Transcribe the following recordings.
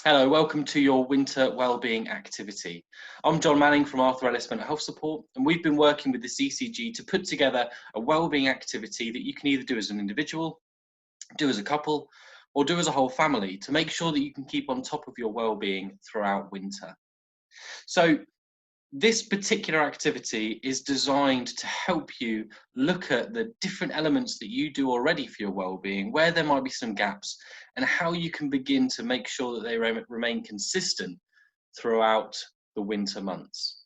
Hello, welcome to your winter wellbeing activity. I'm John Manning from Arthur Ellis Mental Health Support, and we've been working with the CCG to put together a wellbeing activity that you can either do as an individual, do as a couple, or do as a whole family to make sure that you can keep on top of your wellbeing throughout winter. So this particular activity is designed to help you look at the different elements that you do already for your well-being, where there might be some gaps, and how you can begin to make sure that they remain consistent throughout the winter months.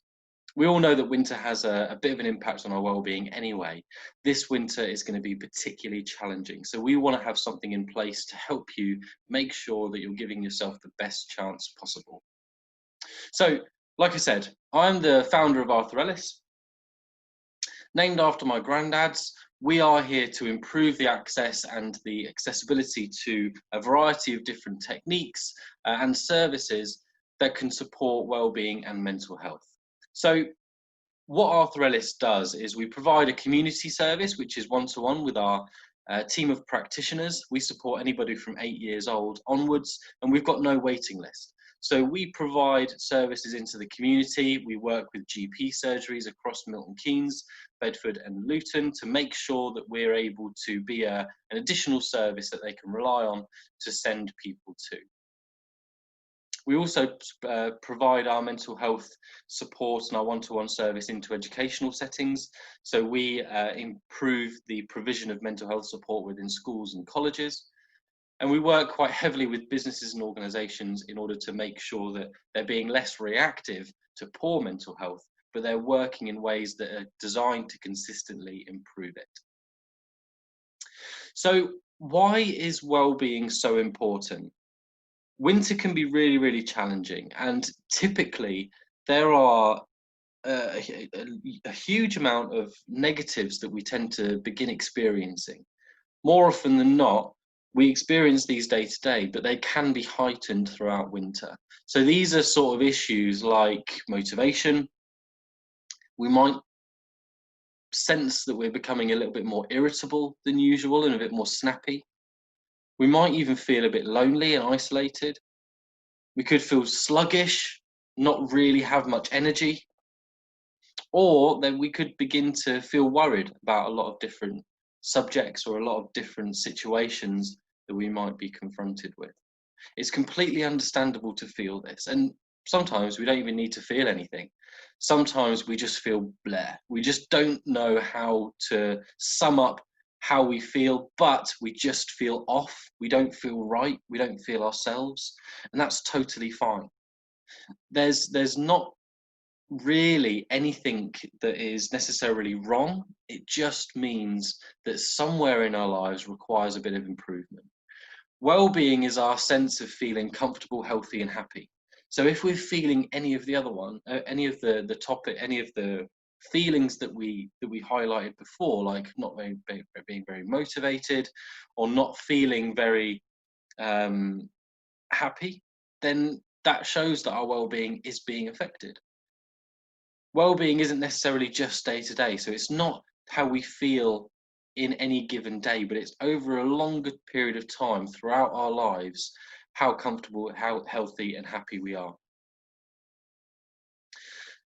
We all know that winter has a bit of an impact on our well-being anyway. This winter is going to be particularly challenging, so we want to have something in place to help you make sure that you're giving yourself the best chance possible. So, like I said, I'm the founder of Arthur Ellis. Named after my granddads, we are here to improve the access and the accessibility to a variety of different techniques and services that can support well-being and mental health. So, what Arthur Ellis does is we provide a community service, which is one-to-one with our team of practitioners. We support anybody from 8 years old onwards, and we've got no waiting list. So we provide services into the community. We work with GP surgeries across Milton Keynes, Bedford and Luton to make sure that we're able to be an additional service that they can rely on to send people to. We also provide our mental health support and our one-to-one service into educational settings. So we improve the provision of mental health support within schools and colleges. And we work quite heavily with businesses and organisations in order to make sure that they're being less reactive to poor mental health, but they're working in ways that are designed to consistently improve it. So why is well-being so important? Winter can be really, really challenging, and typically there are a huge amount of negatives that we tend to begin experiencing. More often than not, we experience these day to day, but they can be heightened throughout winter. So these are sort of issues like motivation. We might sense that we're becoming a little bit more irritable than usual and a bit more snappy. We might even feel a bit lonely and isolated. We could feel sluggish, not really have much energy, or then we could begin to feel worried about a lot of different subjects or a lot of different situations that we might be confronted with. It's completely understandable to feel this, and sometimes we don't even need to feel anything. Sometimes we just feel bleh. We just don't know how to sum up how we feel, but we just feel off. We don't feel right. We don't feel ourselves, and that's totally fine. There's not really anything that is necessarily wrong. It just means that somewhere in our lives requires a bit of improvement. Well-being is our sense of feeling comfortable, healthy, and happy. So if we're feeling any of the other one, any of the topic, any of the feelings that we highlighted before, like not being very motivated, or not feeling very happy, then that shows that our well-being is being affected. Well-being isn't necessarily just day to day, so it's not how we feel in any given day, but it's over a longer period of time throughout our lives, how comfortable, how healthy and happy we are.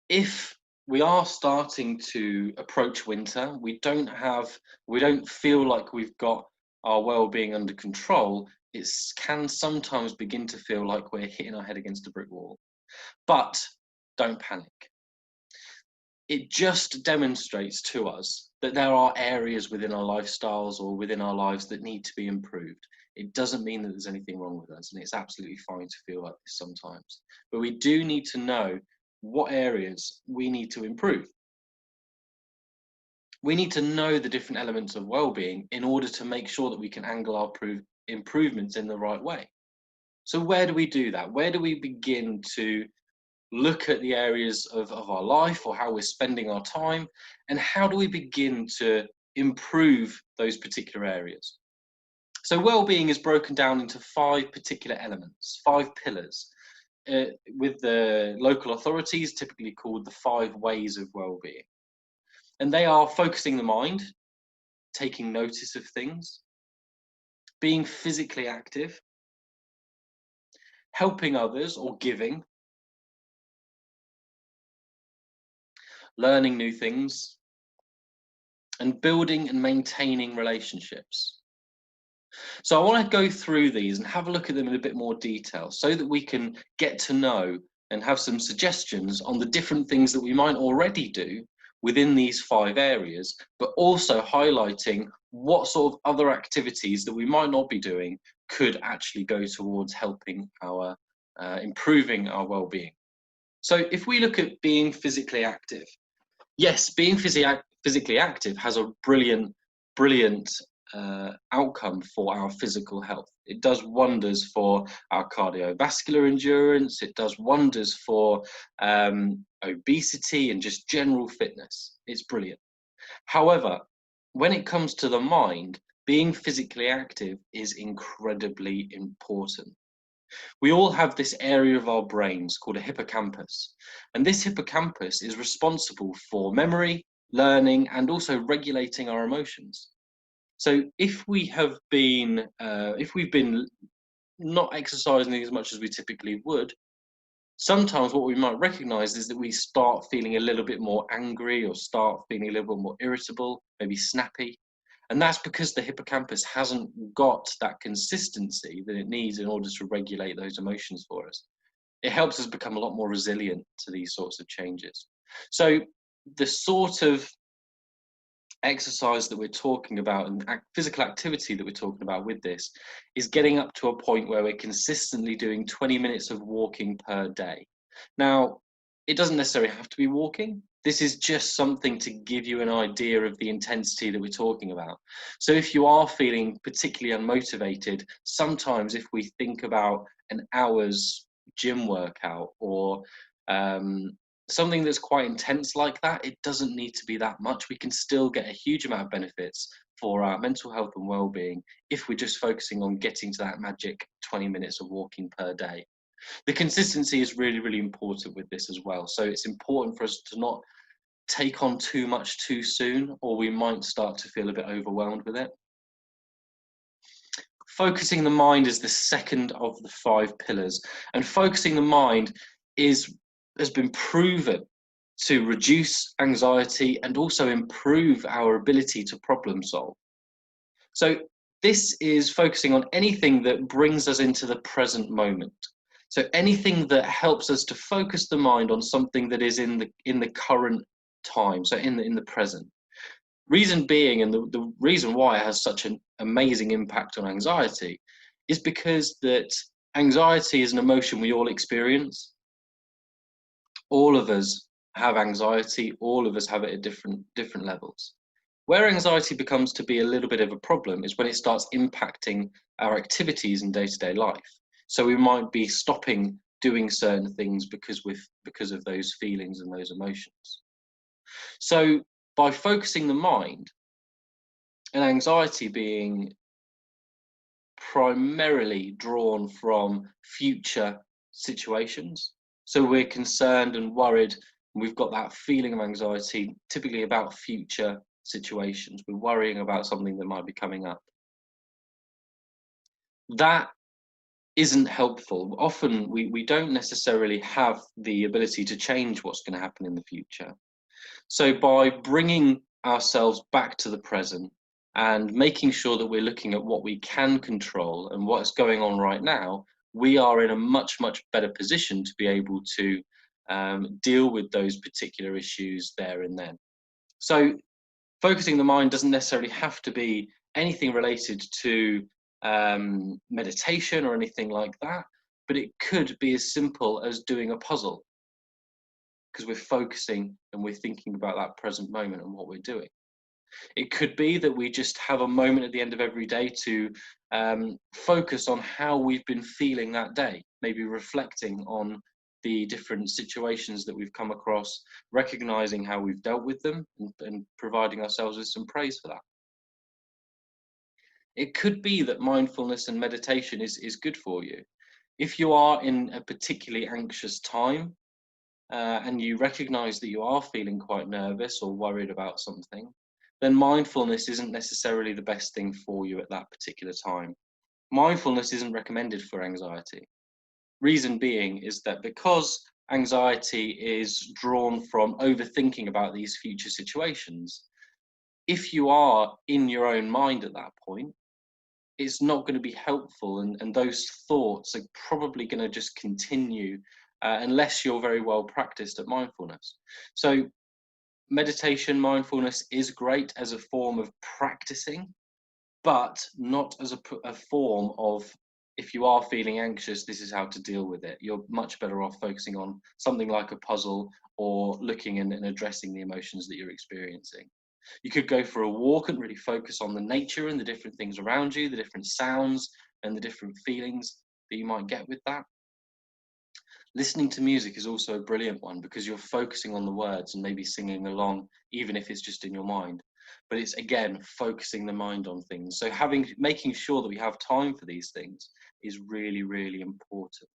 If we are starting to approach winter, we don't feel like we've got our well-being under control, it can sometimes begin to feel like we're hitting our head against a brick wall. But don't panic. It just demonstrates to us that there are areas within our lifestyles or within our lives that need to be improved. It doesn't mean that there's anything wrong with us, and it's absolutely fine to feel like this sometimes. But we do need to know what areas we need to improve. We need to know the different elements of well-being in order to make sure that we can angle our improvements in the right way. So where do we do that? Where do we begin to look at the areas of our life or how we're spending our time, and how do we begin to improve those particular areas? So well-being is broken down into 5 particular elements, 5 pillars, with the local authorities typically called the 5 ways of well-being. And they are focusing the mind, taking notice of things, being physically active, helping others or giving, learning new things, and building and maintaining relationships. So I want to go through these and have a look at them in a bit more detail so that we can get to know and have some suggestions on the different things that we might already do within these 5 areas, but also highlighting what sort of other activities that we might not be doing could actually go towards helping our improving our well-being. So if we look at being physically active, yes, being physically active has a brilliant outcome for our physical health. It does wonders for our cardiovascular endurance. It does wonders for obesity and just general fitness. It's brilliant. However, when it comes to the mind, being physically active is incredibly important. We all have this area of our brains called a hippocampus, and this hippocampus is responsible for memory, learning, and also regulating our emotions. So if we've been not exercising as much as we typically would, sometimes what we might recognize is that we start feeling a little bit more angry or start feeling a little bit more irritable, maybe snappy. And that's because the hippocampus hasn't got that consistency that it needs in order to regulate those emotions for us. It helps us become a lot more resilient to these sorts of changes. So the sort of exercise that we're talking about and physical activity that we're talking about with this is getting up to a point where we're consistently doing 20 minutes of walking per day. Now, it doesn't necessarily have to be walking. This is just something to give you an idea of the intensity that we're talking about. So if you are feeling particularly unmotivated, sometimes if we think about an hour's gym workout or something that's quite intense like that, it doesn't need to be that much. We can still get a huge amount of benefits for our mental health and well-being if we're just focusing on getting to that magic 20 minutes of walking per day. The consistency is really, really important with this as well. So it's important for us to not take on too much too soon, or we might start to feel a bit overwhelmed with it. Focusing the mind is the second of the 5 pillars, and focusing the mind has been proven to reduce anxiety and also improve our ability to problem solve. So this is focusing on anything that brings us into the present moment. So anything that helps us to focus the mind on something that is in the current time, so in the present. Reason being, and the reason why it has such an amazing impact on anxiety, is because that anxiety is an emotion we all experience. All of us have anxiety, all of us have it at different levels. Where anxiety becomes to be a little bit of a problem is when it starts impacting our activities in day-to-day life. So we might be stopping doing certain things because of those feelings and those emotions. So by focusing the mind, and anxiety being primarily drawn from future situations. So we're concerned and worried, and we've got that feeling of anxiety, typically about future situations. We're worrying about something that might be coming up. That isn't helpful. Often we don't necessarily have the ability to change what's going to happen in the future. So by bringing ourselves back to the present and making sure that we're looking at what we can control and what's going on right now, we are in a much better position to be able to deal with those particular issues there and then. So focusing the mind doesn't necessarily have to be anything related to meditation or anything like that, but it could be as simple as doing a puzzle, because we're focusing and we're thinking about that present moment and what we're doing. It could be that we just have a moment at the end of every day to focus on how we've been feeling that day, maybe reflecting on the different situations that we've come across, recognizing how we've dealt with them, and providing ourselves with some praise for that. It could be that mindfulness and meditation is good for you. If you are in a particularly anxious time, and you recognize that you are feeling quite nervous or worried about something, then mindfulness isn't necessarily the best thing for you at that particular time. Mindfulness isn't recommended for anxiety. Reason being is that because anxiety is drawn from overthinking about these future situations, if you are in your own mind at that point, it's not going to be helpful, and those thoughts are probably going to just continue unless you're very well practiced at mindfulness. So meditation, mindfulness is great as a form of practicing, but not as a form of, if you are feeling anxious, this is how to deal with it. You're much better off focusing on something like a puzzle, or looking and addressing the emotions that you're experiencing. You could go for a walk and really focus on the nature and the different things around you, the different sounds and the different feelings that you might get with that. Listening to music is also a brilliant one, because you're focusing on the words and maybe singing along, even if it's just in your mind. But it's, again, focusing the mind on things. So making sure that we have time for these things is really, really important.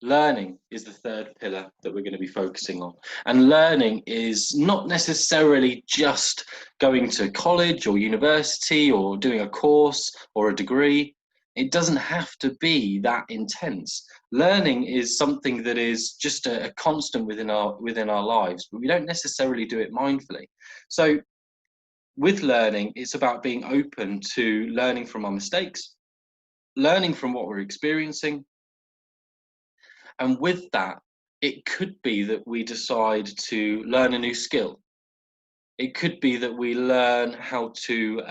Learning is the third pillar that we're going to be focusing on. And learning is not necessarily just going to college or university or doing a course or a degree. It doesn't have to be that intense. Learning is something that is just a constant within our lives, but we don't necessarily do it mindfully. So with learning, it's about being open to learning from our mistakes, learning from what we're experiencing. And with that, it could be that we decide to learn a new skill. It could be that we learn how to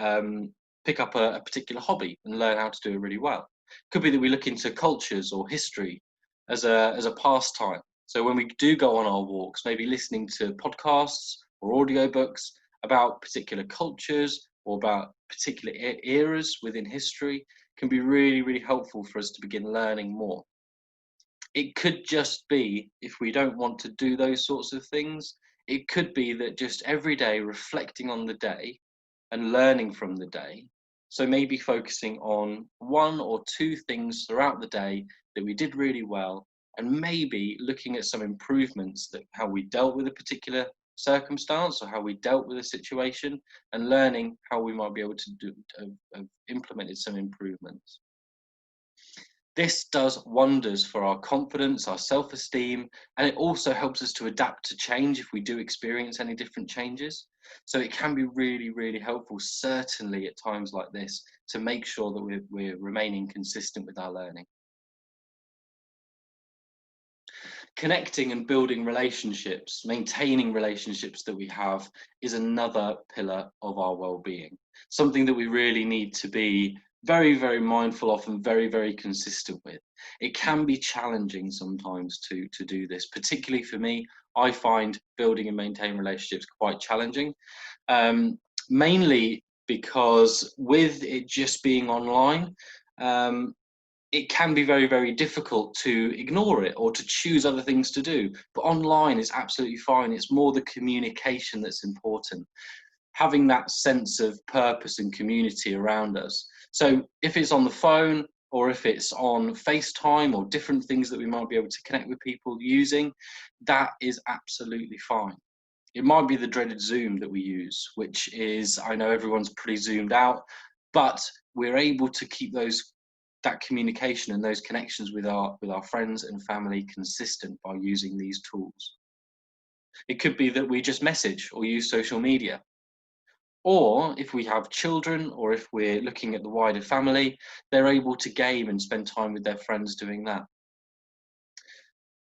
pick up a particular hobby and learn how to do it really well. It could be that we look into cultures or history as a pastime. So when we do go on our walks, maybe listening to podcasts or audiobooks about particular cultures or about particular eras within history can be really, really helpful for us to begin learning more. It could just be, if we don't want to do those sorts of things, it could be that just every day reflecting on the day and learning from the day. So maybe focusing on one or two things throughout the day that we did really well, and maybe looking at some improvements, that how we dealt with a particular circumstance or how we dealt with a situation, and learning how we might be able to have implemented some improvements. This does wonders for our confidence, our self-esteem, and it also helps us to adapt to change if we do experience any different changes. So it can be really, really helpful, certainly at times like this, to make sure that we're remaining consistent with our learning. Connecting and building relationships, maintaining relationships that we have, is another pillar of our well-being. Something that we really need to be very, very mindful of and very, very consistent with. It can be challenging sometimes to do this, particularly for me. I find building and maintaining relationships quite challenging, mainly because with it just being online, it can be very, very difficult to ignore it or to choose other things to do. But online is absolutely fine. It's more the communication that's important. Having that sense of purpose and community around us. So if it's on the phone, or if it's on FaceTime or different things that we might be able to connect with people using, that is absolutely fine. It might be the dreaded Zoom that we use, which is, I know everyone's pretty zoomed out, but we're able to keep that communication and those connections with our friends and family consistent by using these tools. It could be that we just message or use social media. Or if we have children, or if we're looking at the wider family, they're able to game and spend time with their friends doing that.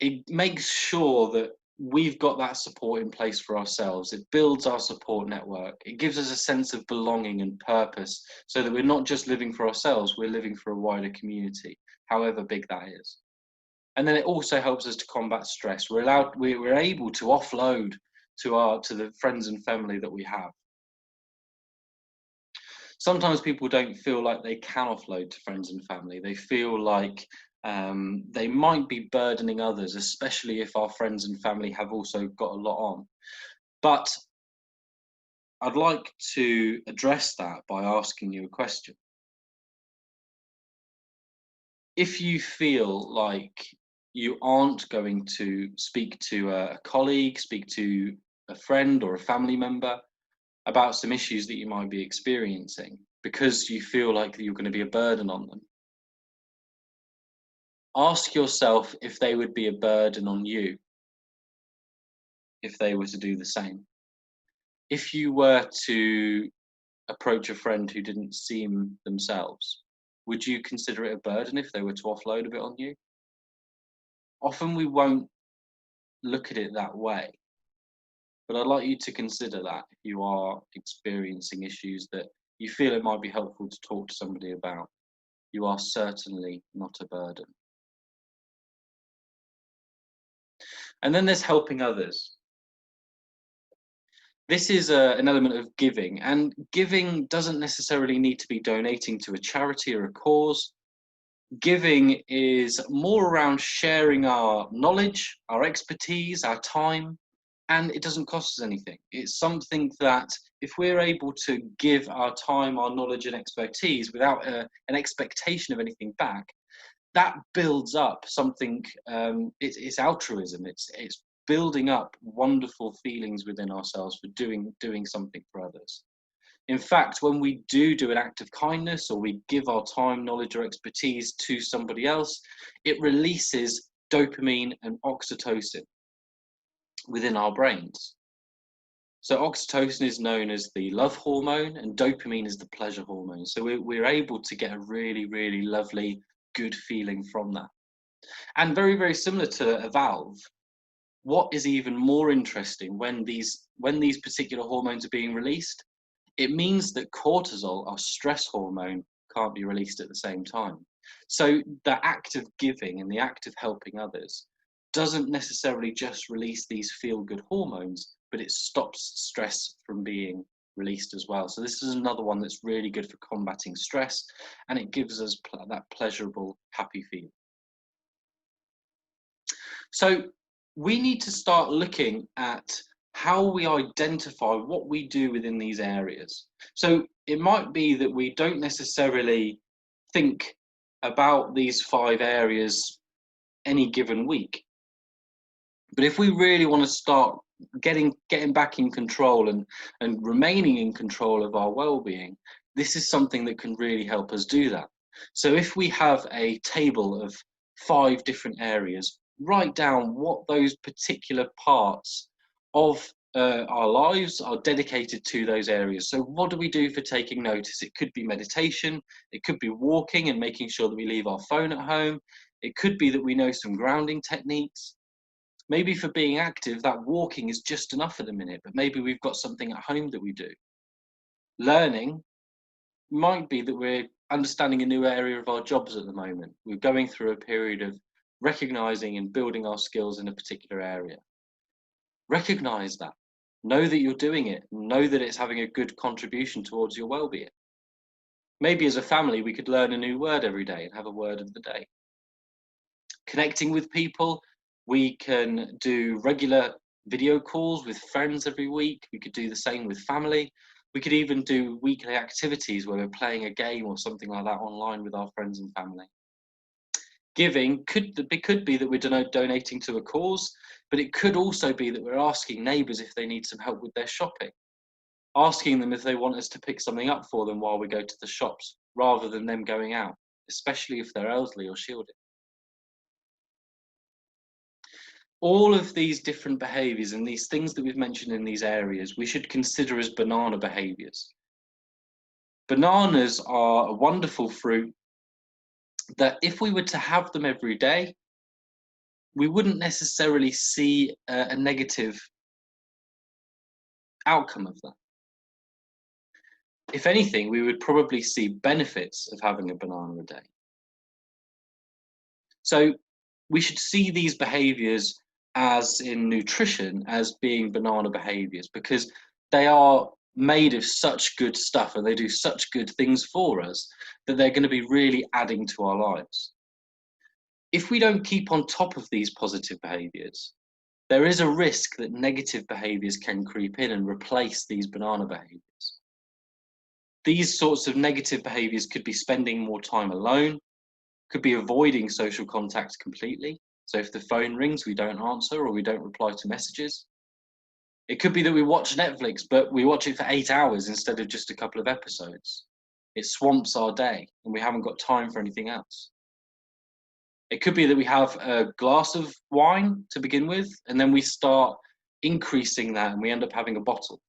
It makes sure that we've got that support in place for ourselves. It builds our support network. It gives us a sense of belonging and purpose, so that we're not just living for ourselves, we're living for a wider community, however big that is. And then it also helps us to combat stress. We're able to offload to the friends and family that we have. Sometimes people don't feel like they can offload to friends and family. They feel like they might be burdening others, especially if our friends and family have also got a lot on. But I'd like to address that by asking you a question. If you feel like you aren't going to speak to a colleague, speak to a friend or a family member about some issues that you might be experiencing, because you feel like you're going to be a burden on them, Ask yourself if they would be a burden on you if they were to do the same. If you were to approach a friend who didn't seem themselves, would you consider it a burden if they were to offload a bit on you? Often we won't look at it that way, but I'd like you to consider that if you are experiencing issues that you feel it might be helpful to talk to somebody about. You are certainly not a burden. And then there's helping others. This is an element of giving, and giving doesn't necessarily need to be donating to a charity or a cause. Giving is more around sharing our knowledge, our expertise, our time, and it doesn't cost us anything. It's something that if we're able to give our time, our knowledge and expertise without an expectation of anything back, that builds up something. It's altruism. It's building up wonderful feelings within ourselves for doing something for others. In fact, when we do an act of kindness, or we give our time, knowledge or expertise to somebody else, it releases dopamine and oxytocin within our brains. So oxytocin is known as the love hormone and dopamine is the pleasure hormone. So we're able to get a really, really lovely, good feeling from that. And very, very similar to a valve, what is even more interesting when these particular hormones are being released, it means that cortisol, our stress hormone, can't be released at the same time. So the act of giving and the act of helping others doesn't necessarily just release these feel-good hormones, but it stops stress from being released as well. So this is another one that's really good for combating stress, and it gives us that pleasurable, happy feeling. So we need to start looking at how we identify what we do within these areas. So it might be that we don't necessarily think about these 5 areas any given week. But if we really want to start getting back in control and remaining in control of our well-being, this is something that can really help us do that. So if we have a table of 5 different areas, write down what those particular parts of our lives are dedicated to those areas. So what do we do for taking notice? It could be meditation, it could be walking and making sure that we leave our phone at home. It could be that we know some grounding techniques. Maybe for being active, that walking is just enough at the minute, but maybe we've got something at home that we do. Learning might be that we're understanding a new area of our jobs at the moment. We're going through a period of recognizing and building our skills in a particular area. Recognize that. Know that you're doing it. Know that it's having a good contribution towards your well-being. Maybe as a family, we could learn a new word every day and have a word of the day. Connecting with people, we can do regular video calls with friends every week. We could do the same with family. We could even do weekly activities where we're playing a game or something like that online with our friends and family. Giving could be that we're donating to a cause, but it could also be that we're asking neighbours if they need some help with their shopping, asking them if they want us to pick something up for them while we go to the shops, rather than them going out, especially if they're elderly or shielded. All of these different behaviours and these things that we've mentioned in these areas, we should consider as banana behaviours. Bananas are a wonderful fruit that if we were to have them every day, we wouldn't necessarily see a negative outcome of that. If anything, we would probably see benefits of having a banana a day. So we should see these behaviours, as in nutrition, as being banana behaviours, because they are made of such good stuff and they do such good things for us that they're going to be really adding to our lives. If we don't keep on top of these positive behaviours, there is a risk that negative behaviours can creep in and replace these banana behaviours. These sorts of negative behaviours could be spending more time alone, could be avoiding social contact completely. So if the phone rings, we don't answer or we don't reply to messages. It could be that we watch Netflix, but we watch it for 8 hours instead of just a couple of episodes. It swamps our day and we haven't got time for anything else. It could be that we have a glass of wine to begin with, and then we start increasing that and we end up having a bottle.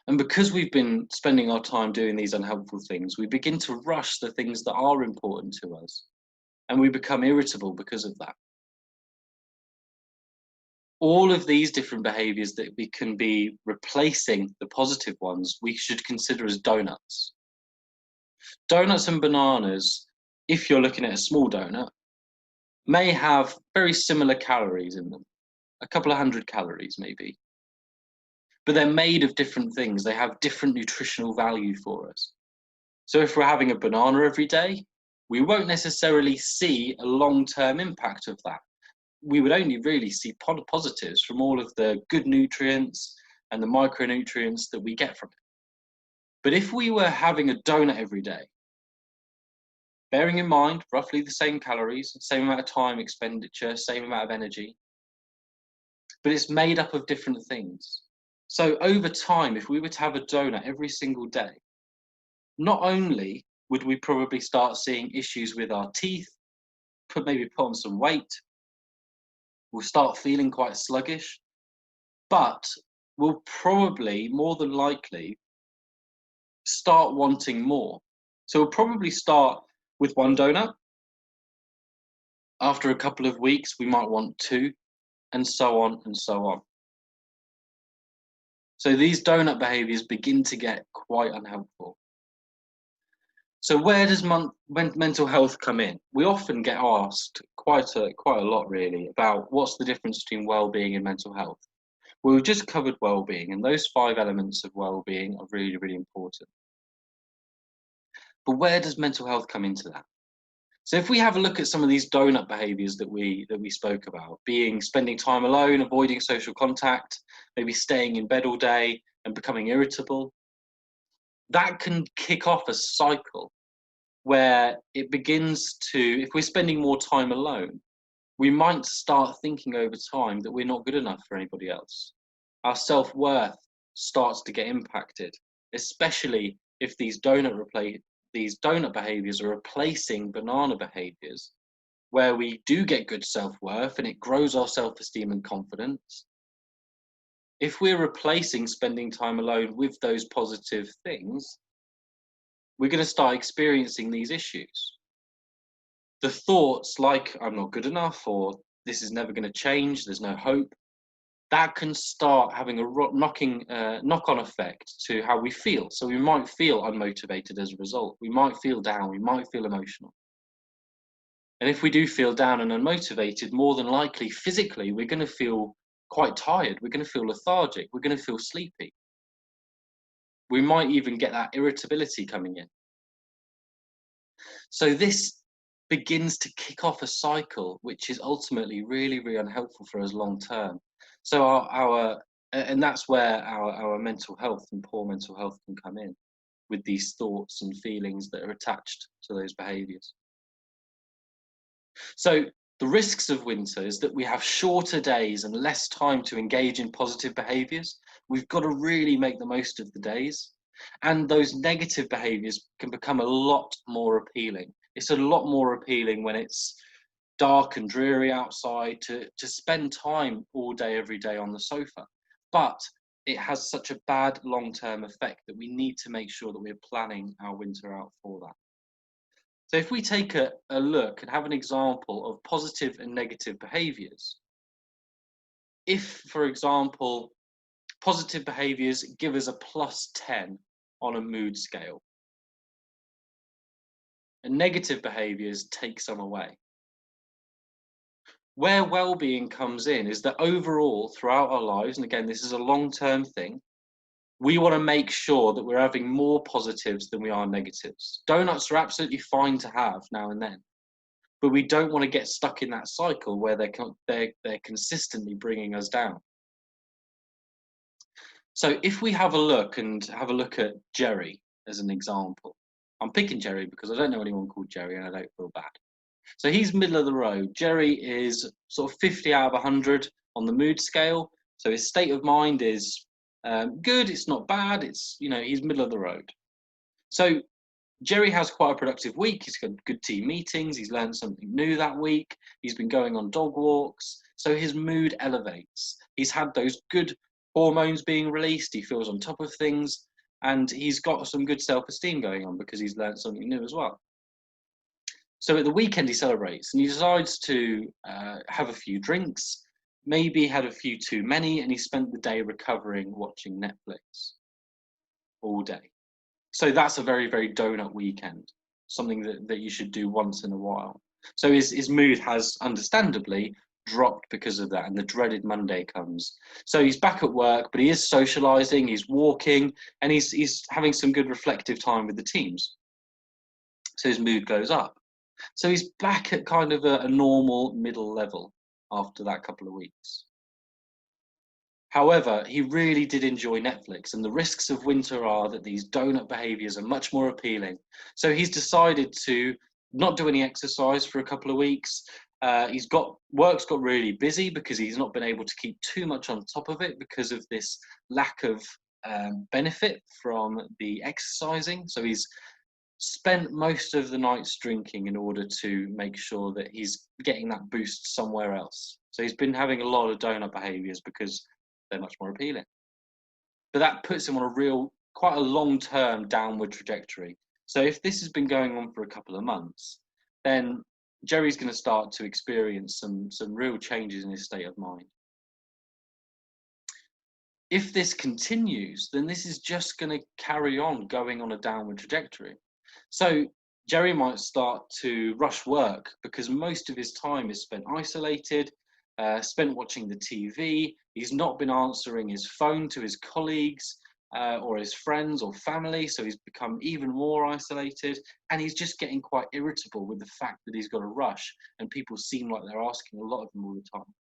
And because we've been spending our time doing these unhelpful things, we begin to rush the things that are important to us, and we become irritable because of that. All of these different behaviors that we can be replacing the positive ones, we should consider as donuts. Donuts and bananas, if you're looking at a small donut, may have very similar calories in them, a couple of hundred calories maybe. But they're made of different things. They have different nutritional value for us. So if we're having a banana every day, we won't necessarily see a long-term impact of that. We would only really see positives from all of the good nutrients and the micronutrients that we get from it. But if we were having a donut every day, bearing in mind roughly the same calories, same amount of time expenditure, same amount of energy, but it's made up of different things. So over time, if we were to have a donut every single day, not only would we probably start seeing issues with our teeth, maybe put on some weight, we'll start feeling quite sluggish, but we'll probably, more than likely, start wanting more. So we'll probably start with one donut. After a couple of weeks, we might want two, and so on and so on. So these donut behaviors begin to get quite unhelpful. So where does mental health come in? We often get asked quite a lot really about what's the difference between well-being and mental health. Well, we've just covered well-being, and those 5 elements of well-being are really, really important. But where does mental health come into that? So if we have a look at some of these donut behaviors that we spoke about, being spending time alone, avoiding social contact, maybe staying in bed all day and becoming irritable, that can kick off a cycle where it begins to, if we're spending more time alone, we might start thinking over time that we're not good enough for anybody else. Our self-worth starts to get impacted, especially if these donut behaviors are replacing banana behaviors, where we do get good self-worth and it grows our self-esteem and confidence. If we're replacing spending time alone with those positive things, we're going to start experiencing these issues. The thoughts like, I'm not good enough, or this is never going to change, there's no hope, that can start having a knock-on effect to how we feel. So we might feel unmotivated as a result. We might feel down, we might feel emotional. And if we do feel down and unmotivated, more than likely, physically, we're going to feel quite tired. We're going to feel lethargic. We're going to feel sleepy. We might even get that irritability coming in. So this begins to kick off a cycle, which is ultimately really, really unhelpful for us long term. So and that's where our mental health and poor mental health can come in, with these thoughts and feelings that are attached to those behaviours. So the risks of winter is that we have shorter days and less time to engage in positive behaviours. We've got to really make the most of the days. And those negative behaviours can become a lot more appealing. It's a lot more appealing when it's dark and dreary outside to spend time all day, every day on the sofa. But it has such a bad long-term effect that we need to make sure that we're planning our winter out for that. So if we take a look and have an example of positive and negative behaviours, if, for example, positive behaviours give us a +10 on a mood scale, and negative behaviours take some away. Where well-being comes in is that overall, throughout our lives, and again, this is a long-term thing, we want to make sure that we're having more positives than we are negatives. Donuts are absolutely fine to have now and then, but we don't want to get stuck in that cycle where they're consistently bringing us down. So if we have a look at Jerry as an example, I'm picking Jerry because I don't know anyone called Jerry and I don't feel bad. So he's middle of the road. Jerry is sort of 50 out of 100 on the mood scale. So his state of mind is good, it's not bad, he's middle of the road. So Jerry has quite a productive week. He's got good team meetings. He's learned something new that week. He's been going on dog walks. So his mood elevates. He's had those good hormones being released. He feels on top of things. And he's got some good self-esteem going on because he's learned something new as well. So at the weekend, he celebrates and he decides to have a few drinks. Maybe had a few too many, and he spent the day recovering, watching Netflix all day. So that's a very, very donut weekend, something that you should do once in a while. So his mood has understandably dropped because of that, and the dreaded Monday comes. So he's back at work, but he is socializing, he's walking, and he's having some good reflective time with the teams. So his mood goes up. So he's back at kind of a normal middle level after that couple of weeks. However, he really did enjoy Netflix, and the risks of winter are that these donut behaviors are much more appealing. So he's decided to not do any exercise for a couple of weeks. Work's got really busy because he's not been able to keep too much on top of it because of this lack of benefit from the exercising. So he's spent most of the nights drinking in order to make sure that he's getting that boost somewhere else. So he's been having a lot of donut behaviors because they're much more appealing. But that puts him on quite a long-term downward trajectory. So if this has been going on for a couple of months, then Jerry's going to start to experience some real changes in his state of mind. If this continues, then this is just going to carry on going on a downward trajectory. So Jerry might start to rush work because most of his time is spent isolated, spent watching the TV. He's not been answering his phone to his colleagues or his friends or family, so he's become even more isolated, and he's just getting quite irritable with the fact that he's got to rush and people seem like they're asking a lot of him all the time.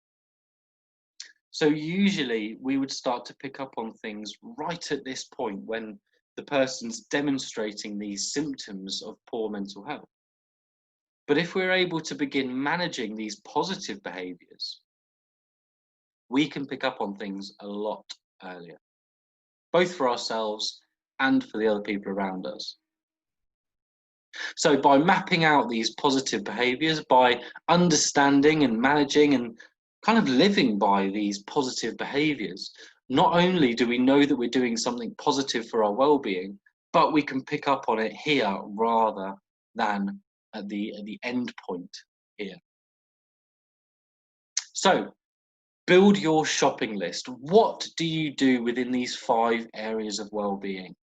So usually we would start to pick up on things right at this point when the person's demonstrating these symptoms of poor mental health. But if we're able to begin managing these positive behaviors, we can pick up on things a lot earlier, both for ourselves and for the other people around us. So by mapping out these positive behaviors, by understanding and managing and kind of living by these positive behaviors, not only do we know that we're doing something positive for our well-being, but we can pick up on it here rather than at the end point here. So build your shopping list. What do you do within these 5 areas of well-being?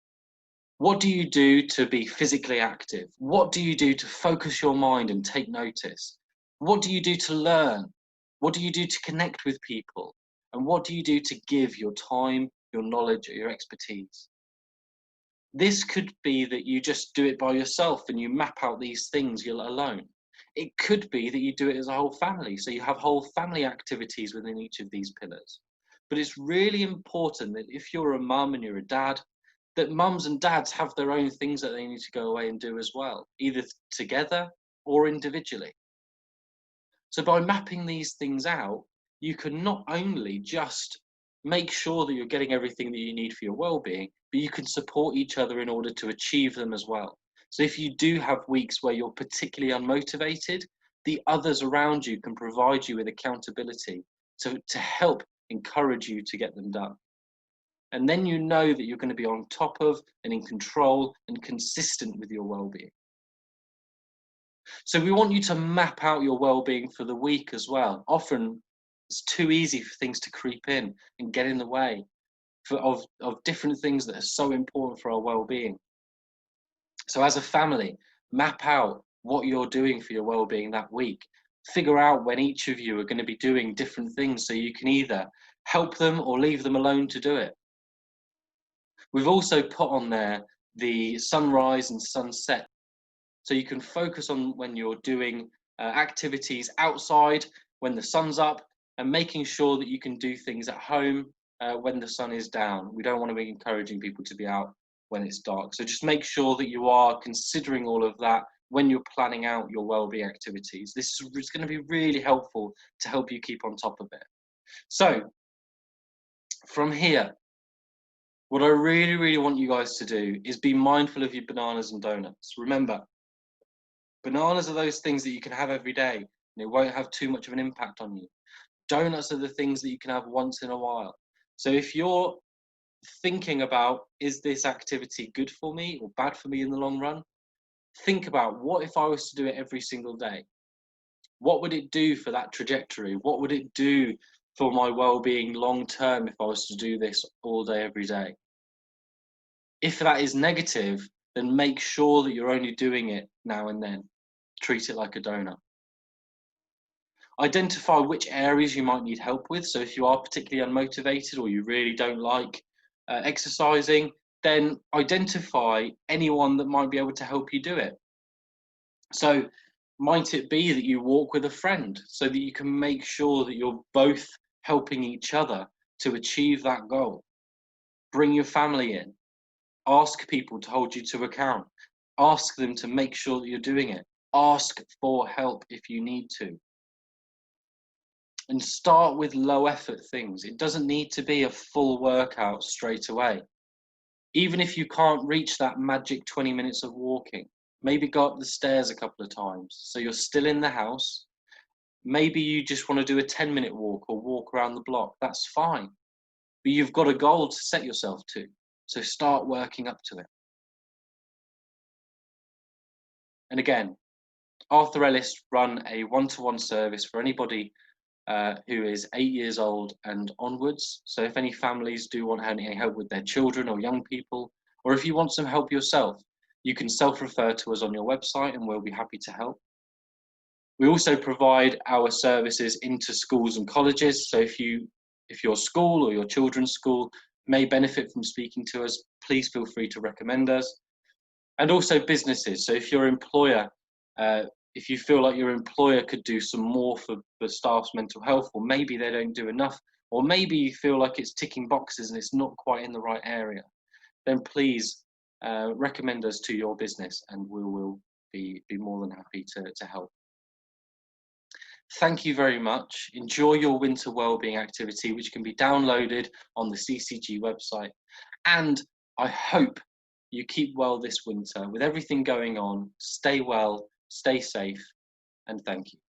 What do you do to be physically active? What do you do to focus your mind and take notice? What do you do to learn? What do you do to connect with people? And what do you do to give your time, your knowledge, or your expertise? This could be that you just do it by yourself and you map out these things you're alone. It could be that you do it as a whole family, so you have whole family activities within each of these pillars. But it's really important that if you're a mum and you're a dad, that mums and dads have their own things that they need to go away and do as well, either together or individually. So by mapping these things out, you can not only just make sure that you're getting everything that you need for your well-being, but you can support each other in order to achieve them as well. So if you do have weeks where you're particularly unmotivated, the others around you can provide you with accountability to help encourage you to get them done. And then you know that you're going to be on top of and in control and consistent with your well-being. So we want you to map out your well-being for the week as well. Often it's too easy for things to creep in and get in the way of different things that are so important for our well-being. So as a family, map out what you're doing for your well-being that week. Figure out when each of you are going to be doing different things so you can either help them or leave them alone to do it. We've also put on there the sunrise and sunset, so you can focus on when you're doing activities outside when the sun's up, and making sure that you can do things at home when the sun is down. We don't want to be encouraging people to be out when it's dark. So just make sure that you are considering all of that when you're planning out your wellbeing activities. This is going to be really helpful to help you keep on top of it. So from here, What I really, really want you guys to do is be mindful of your bananas and donuts. Remember, bananas are those things that you can have every day and it won't have too much of an impact on you. Donuts are the things that you can have once in a while. So if you're thinking about, is this activity good for me or bad for me in the long run? Think about, what if I was to do it every single day? What would it do for that trajectory? What would it do for my well-being long term if I was to do this all day, every day? If that is negative, then make sure that you're only doing it now and then. Treat it like a donut. Identify which areas you might need help with. So if you are particularly unmotivated or you really don't like exercising, then identify anyone that might be able to help you do it. So might it be that you walk with a friend so that you can make sure that you're both helping each other to achieve that goal? Bring your family in. Ask people to hold you to account. Ask them to make sure that you're doing it. Ask for help if you need to. And start with low effort things. It doesn't need to be a full workout straight away. Even if you can't reach that magic 20 minutes of walking, maybe go up the stairs a couple of times so you're still in the house. Maybe you just want to do a 10-minute walk or walk around the block. That's fine. But you've got a goal to set yourself to. So start working up to it. And again, Arthur Ellis run a one-to-one service for anybody who is 8 years old and onwards. So if any families do want any help with their children or young people, or if you want some help yourself, you can self-refer to us on your website and we'll be happy to help. We also provide our services into schools and colleges. So if your school or your children's school may benefit from speaking to us, please feel free to recommend us. And also businesses. So if your employer, if you feel like your employer could do some more for staff's mental health, or maybe they don't do enough, or maybe you feel like it's ticking boxes and it's not quite in the right area, then please recommend us to your business and we will be more than happy to help. Thank you very much. Enjoy your winter wellbeing activity, which can be downloaded on the CCG website. And I hope you keep well this winter with everything going on. Stay well, stay safe, and thank you.